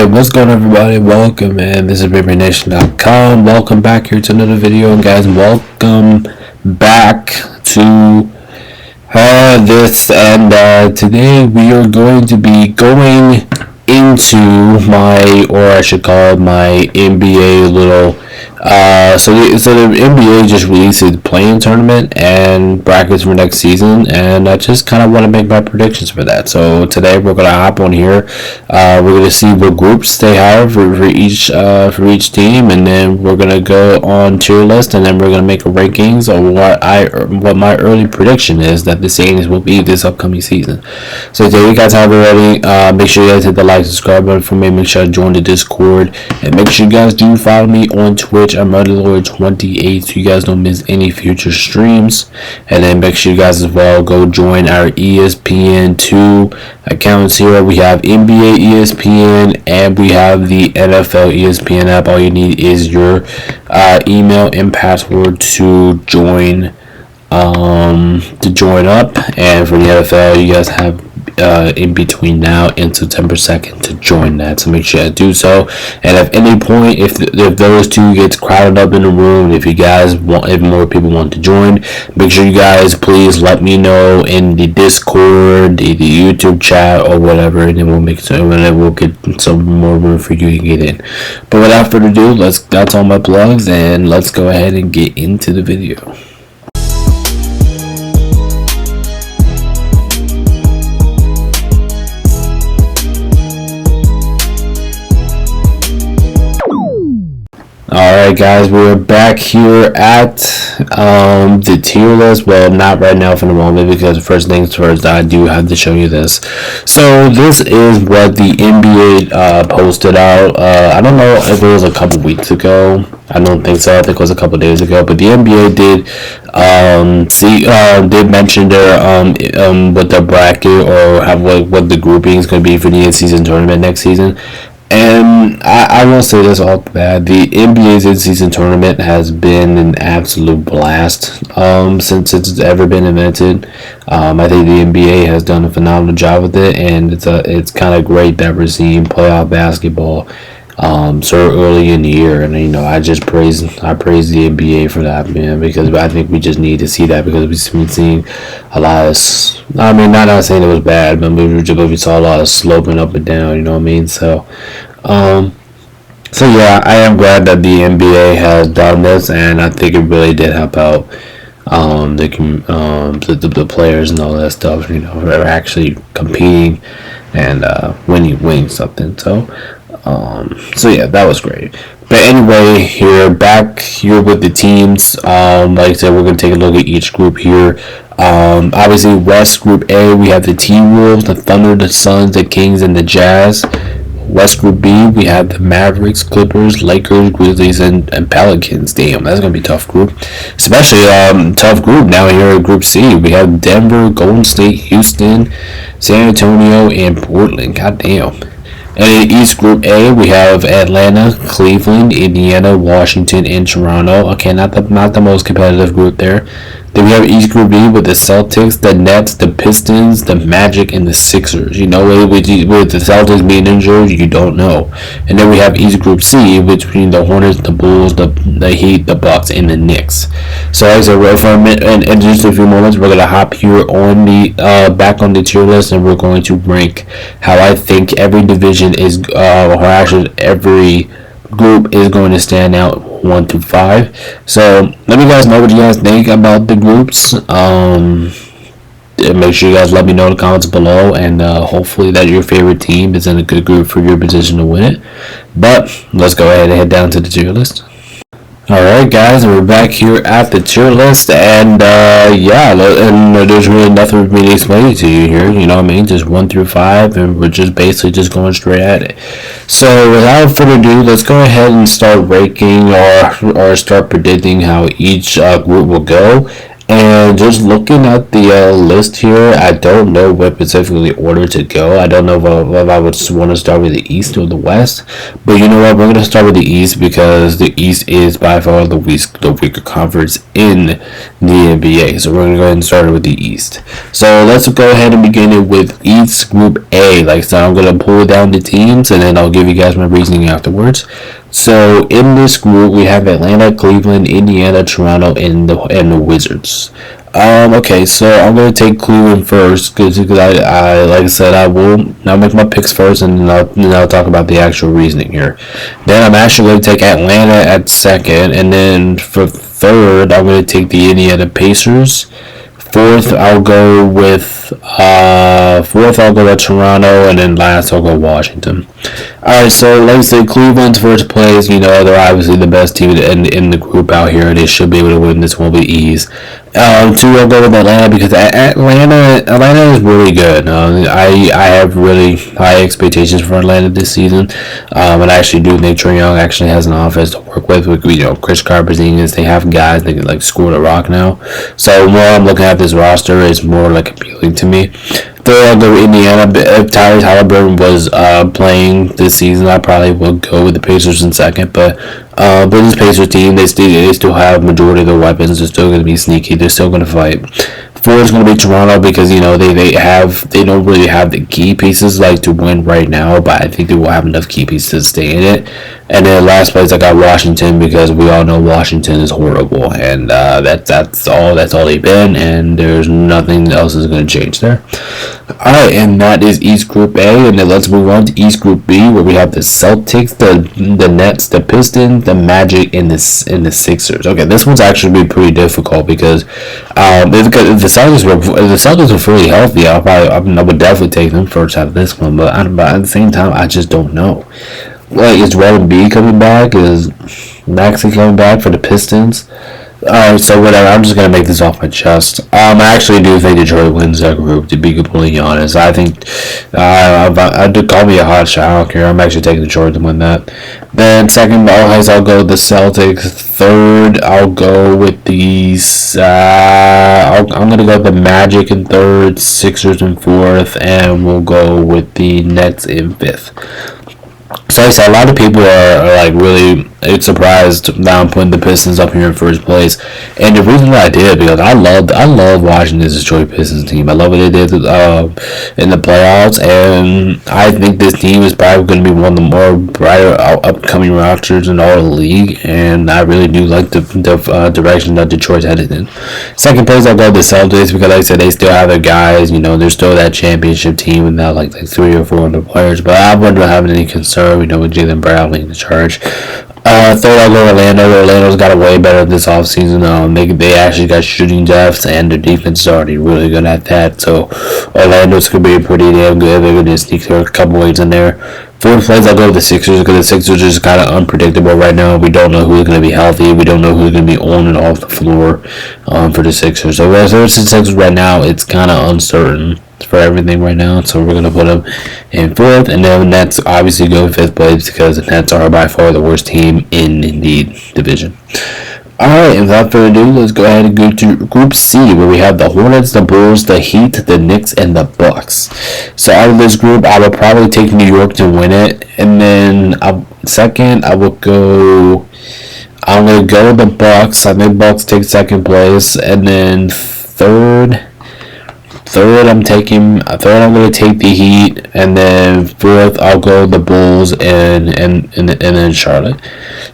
Alright, what's going on, everybody? Welcome, man. This is BigBrainNation.com. Welcome back here to another video, and guys, welcome back to this. And today we are going to be going into or I should call it my NBA little. So the NBA just released a playing tournament and brackets for next season, and I just kind of want to make my predictions for that. So today we're gonna hop on here. We're gonna see what groups they have for each team, and then we're gonna go on tier list, and then we're gonna make a rankings of what my early prediction is that the standings will be this upcoming season. So there you guys have it already. Make sure you guys hit the like, subscribe button for me. Make sure to join the Discord, and make sure you guys do follow me on Twitch. I'm RuddyLord28, so you guys don't miss any future streams. And then make sure you guys as well go join our ESPN2 accounts here. We have NBA ESPN and we have the NFL ESPN app. All you need is your email and password to join up. And for the NFL, you guys have in between now and September 2nd to join that, so make sure to do so. And at any point, if those two gets crowded up in the room, if more people want to join, make sure you guys please let me know in the Discord, the YouTube chat, or whatever, and then we'll get some more room for you to get in. But without further ado, that's all my plugs, and let's go ahead and get into the video. Alright guys, we're back here at the tier list. Well, not right now for the moment, because first things first, I do have to show you this. So this is what the NBA posted out. I don't know if it was a couple weeks ago. I don't think so. I think it was a couple days ago. But the NBA did mention their what their bracket or what the grouping is going to be for the in-season tournament next season. And I will say this all bad. The NBA's in-season tournament has been an absolute blast since it's ever been invented. I think the NBA has done a phenomenal job with it, and it's kind of great that we're seeing playoff basketball so early in the year. And I praise the NBA for that, man, because I think we just need to see that, because we've been seeing a lot of, I mean, not saying it was bad, but we saw a lot of sloping up and down, you know what I mean? So yeah, I am glad that the NBA has done this, and I think it really did help out the players and all that stuff, are actually competing and winning something. So yeah, that was great. But anyway, back here with the teams. Like I said, we're going to take a look at each group here. Obviously, West Group A, we have the T-Wolves, the Thunder, the Suns, the Kings, and the Jazz. West Group B, we have the Mavericks, Clippers, Lakers, Grizzlies, and Pelicans. Damn, that's going to be a tough group. Especially tough group now here at Group C. We have Denver, Golden State, Houston, San Antonio, and Portland. God damn. And in East Group A, we have Atlanta, Cleveland, Indiana, Washington, and Toronto. Okay, not the most competitive group there. Then we have East Group B with the Celtics, the Nets, the Pistons, the Magic, and the Sixers. With the Celtics being injured, you don't know. And then we have East Group C between the Hornets, the Bulls, the Heat, the Bucks, and the Knicks. So as I said, for a minute, and just a few moments, we're gonna hop here on the back on the tier list, and we're going to rank how I think every division is, or actually every group is going to stand out 1 to 5. So let me guys know what you guys think about the groups. Make sure you guys let me know in the comments below, and hopefully that your favorite team is in a good group for your position to win it. But let's go ahead and head down to the tier list. Alright guys, we're back here at the tier list, and yeah, and there's really nothing for me to explain to you here, you know what I mean, just 1 through 5, and we're just basically just going straight at it. So without further ado, let's go ahead and start ranking or start predicting how each group will go. And just looking at the list here, I don't know what specifically order to go. I don't know if I would want to start with the East or the West. But you know what? We're going to start with the East because the East is by far the weaker conference in the NBA. So we're going to go ahead and start with the East. So let's go ahead and begin it with East Group A. Like so, I'm going to pull down the teams and then I'll give you guys my reasoning afterwards. So in this group, we have Atlanta, Cleveland, Indiana, Toronto, and the Wizards. Okay, so I'm gonna take Cleveland first because I like I said I'll make my picks first and then I'll talk about the actual reasoning here. Then I'm actually gonna take Atlanta at second, and then for third I'm gonna take the Indiana Pacers. Fourth, I'll go with Toronto, and then last I'll go Washington. All right, so like I said, Cleveland's first place. You know, they're obviously the best team in the group out here. They should be able to win this one with ease. Two, I'll go with Atlanta because Atlanta is really good. I have really high expectations for Atlanta this season. And I actually do think Trae Young actually has an offense to work with. Chris Carpazines, they have guys that can like score the rock now. So more I'm looking at this roster is more like appealing to me. Third, I'll go with Indiana. If Tyrese Halliburton was playing this season, I probably would go with the Pacers in second. But this Pacers team, they still have majority of their weapons. They're still going to be sneaky. They're still going to fight. Fourth is going to be Toronto because they don't really have the key pieces like to win right now, but I think they will have enough key pieces to stay in it. And then last place I got Washington because we all know Washington is horrible, and that's all they've been, and there's nothing else is going to change there. All right, and that is East Group A, and then let's move on to East Group B, where we have the Celtics, the Nets, the Pistons, the Magic, and the Sixers. Okay, this one's actually be pretty difficult because if the Celtics were fully healthy, I would definitely take them first out of this one, but at the same time, I just don't know. Like, is Red B coming back? Is Maxey coming back for the Pistons? Alright, so whatever. I'm just going to make this off my chest. I actually do think Detroit wins that group, to be completely honest. I think, call me a hot shot. I don't care. I'm actually taking Detroit to win that. Then second, I'll go with the Celtics. Third, I'll go with these. I'm going to go with the Magic in third, Sixers in fourth, and we'll go with the Nets in fifth. So I said, a lot of people are like really surprised that I'm putting the Pistons up here in first place, and the reason why I did because I love watching this Detroit Pistons team. I love what they did in the playoffs, and I think this team is probably going to be one of the more brighter upcoming rosters in all the league, and I really do like the direction that Detroit's headed in. Second place, I'll go with the Celtics because like I said, they still have their guys. They're still that championship team and not like 3 or 4 other players, but I wouldn't have any concern. With Jaylen Brown leading the charge. Third, I'll go Orlando. Orlando's got it way better this offseason. They actually got shooting depth, and their defense is already really good at that. So Orlando's going to be pretty damn good. They're going to sneak through a couple ways in there. Fourth place, I'll go with the Sixers because the Sixers are just kind of unpredictable right now. We don't know who's going to be healthy. We don't know who's going to be on and off the floor for the Sixers. So as far as the Sixers right now, it's kind of uncertain for everything right now, so we're going to put them in fourth, and then the Nets obviously go in fifth place because the Nets are by far the worst team in the division. Alright, and without further ado, let's go ahead and go to Group C, where we have the Hornets, the Bulls, the Heat, the Knicks, and the Bucks. So out of this group, I would probably take New York to win it, and then second, I'm going to go with the Bucks. I think Bucks take second place, and then third, I'm going to take the Heat, and then fourth, I'll go the Bulls, and then Charlotte.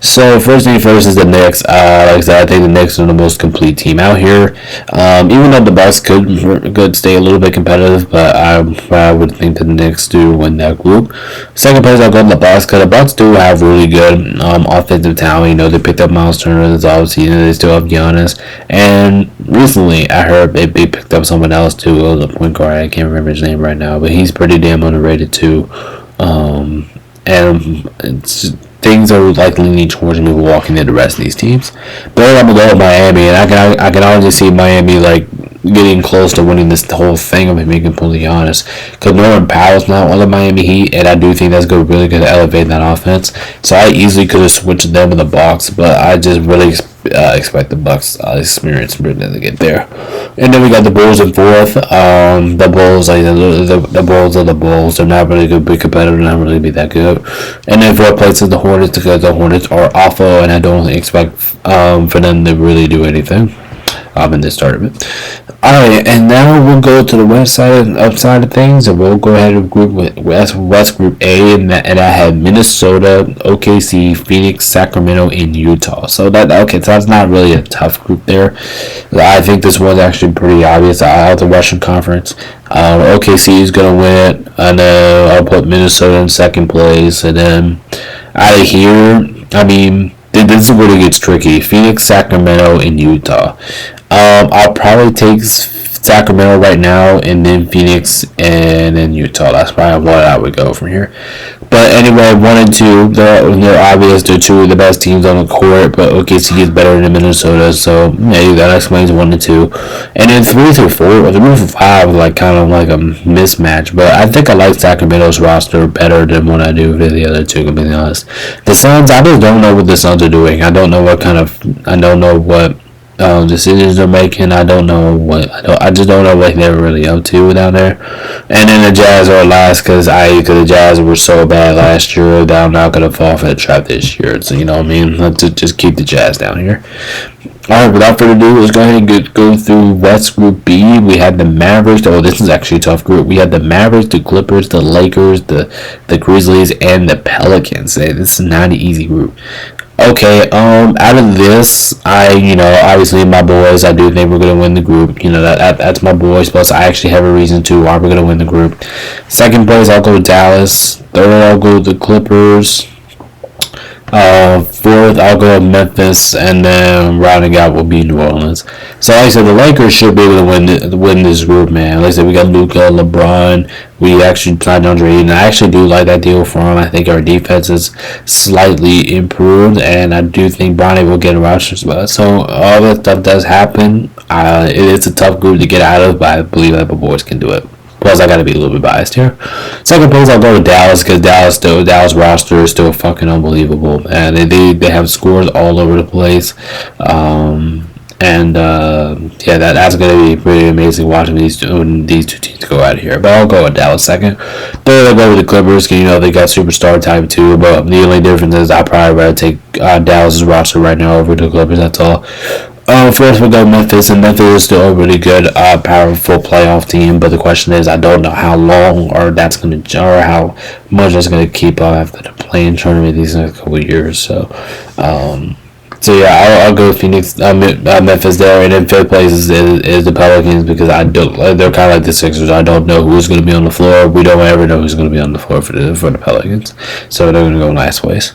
So first thing first is the Knicks. Like I said, I think the Knicks are the most complete team out here. Even though the Bucks could stay a little bit competitive, but I would think the Knicks do win that group. Second place, I'll go to the Bucks, because the Bucks do have really good offensive talent. They picked up Miles Turner this offseason. They still have Giannis, and recently I heard they picked up someone else too. The point guard, I can't remember his name right now, but he's pretty damn underrated too. And things are like leaning towards Milwaukee than the rest of these teams. But I'm gonna go with Miami, and I can already see Miami like getting close to winning this whole thing. I'm being completely honest, because Norman Powell's not on the Miami Heat, and I do think that's really good to elevate that offense. So I easily could have switched them in the box, but I just really expect the Bucks experience to get there. And then we got the Bulls in fourth. The Bulls, the Bulls are the Bulls. They're not really going to be competitive. They're not really be that good. And then fourth place is the Hornets because the Hornets are awful, and I don't expect for them to really do anything in this tournament. Alright, and now we'll go to the west side of things, and we'll go ahead and group with West Group A, and I had Minnesota, OKC, Phoenix, Sacramento, and Utah. So that's not really a tough group there. I think this one's actually pretty obvious out of the Western Conference. OKC is gonna win it, and I'll put Minnesota in second place, and then out of here, I mean, this is where it gets tricky. Phoenix, Sacramento, and Utah. I'll probably take Sacramento right now, and then Phoenix, and then Utah. That's probably what I would go from here. But anyway, 1 and 2, they're obvious. They're two of the best teams on the court, but OKC is better than Minnesota, so yeah, that explains 1 and 2. And then 3 through 4, 3 through 5, kind of like a mismatch. But I think I like Sacramento's roster better than what I do for the other two, to be honest. The Suns, I just don't know what the Suns are doing. I don't know what decisions they're making. I just don't know what they're really up to down there. And then the Jazz are last because the Jazz were so bad last year that I'm not gonna fall for the trap this year. So you know what I mean. Let's just keep the Jazz down here. Alright, without further ado, let's go ahead and go through West Group B. We had the Mavericks. Oh, this is actually a tough group. We had the Mavericks, the Clippers, the Lakers, the Grizzlies, and the Pelicans. This is not an easy group. Okay, out of this, obviously my boys, I do think we're going to win the group. That's my boys, plus I actually have a reason to why we're going to win the group. Second place, I'll go with Dallas. Third, I'll go with the Clippers. Fourth, I'll go with Memphis, and then rounding out will be New Orleans. So like I said, the Lakers should be able to win this group, man. Like I said, we got Luka, LeBron. We actually signed Andre Ayton. I actually do like that deal for him. I think our defense is slightly improved, and I do think Bronny will get a roster spot. So all that stuff does happen. It's a tough group to get out of, but I believe that the boys can do it. Plus, I got to be a little bit biased here. Second place, I'll go with Dallas because Dallas roster is still fucking unbelievable, and they have scores all over the place. That's going to be pretty amazing watching these two teams go out of here. But I'll go with Dallas second. Third, I'll go with the Clippers because they got superstar type too. But the only difference is I probably rather take Dallas's roster right now over the Clippers. That's all. First we'll go Memphis, and Memphis is still a really good, powerful playoff team. But the question is, I don't know how long or how much that's going to keep up after the playing tournament these next couple of years. So I'll go Phoenix, Memphis there, and in fifth place is the Pelicans because they're kind of like the Sixers. I don't know who's going to be on the floor. We don't ever know who's going to be on the floor for the Pelicans, so they're going to go last place.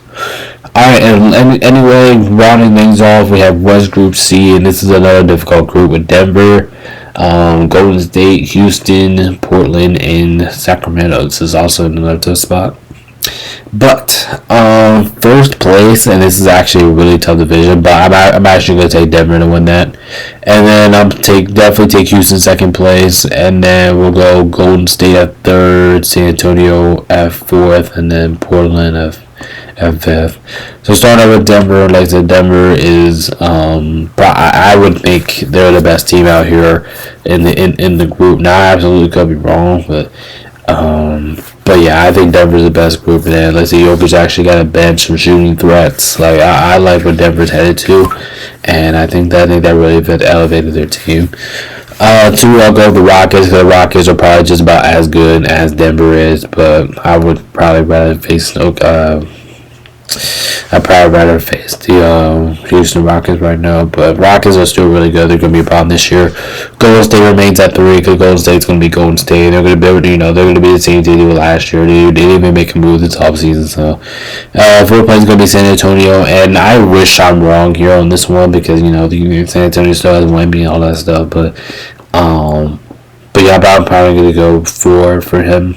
Alright, and anyway, rounding things off, we have West Group C, and this is another difficult group with Denver, Golden State, Houston, Portland, and Sacramento. This is also another tough spot. But first place, and this is actually a really tough division, but I'm actually going to take Denver to win that. And then definitely take Houston second place, and then we'll go Golden State at third, San Antonio at fourth, and then Portland at fifth. So starting out with Denver, like I said, Denver is I would think they're the best team out here in the group. Now I absolutely could be wrong, but yeah, I think Denver's the best group. And then let's see, Jokic actually got a bench some shooting threats. Like I like where Denver's headed to, and I think that really elevated their team. Two, I'll go with the Rockets. The Rockets are probably just about as good as Denver is, but I would probably rather face the Houston Rockets right now, but Rockets are still really good. They're going to be a problem this year. Golden State remains at 3 because Golden State's going to be Golden State. They're going to be able to, they're going to be the same team they did last year. They didn't even make a move this offseason. So, fourth place is going to be San Antonio, and I wish I'm wrong here on this one because San Antonio still has Wemby and all that stuff, but yeah, I'm probably going to go for him.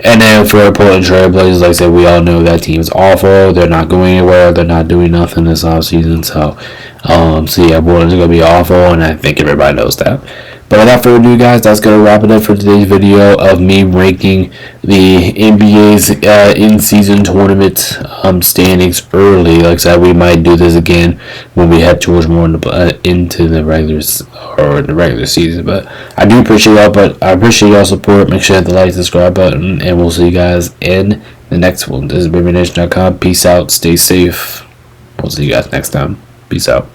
And then for Portland Trail Blazers, like I said, we all know that team is awful. They're not going anywhere. They're not doing nothing this offseason. So yeah, Portland's going to be awful, and I think everybody knows that. But without further ado, guys, that's going to wrap it up for today's video of me ranking the NBA's in-season tournament standings early. Like I said, we might do this again when we head towards more into the regular season. But I do appreciate y'all. But I appreciate y'all support. Make sure to hit the like, subscribe button, and we'll see you guys in the next one. This is BabyNation.com. Peace out. Stay safe. We'll see you guys next time. Peace out.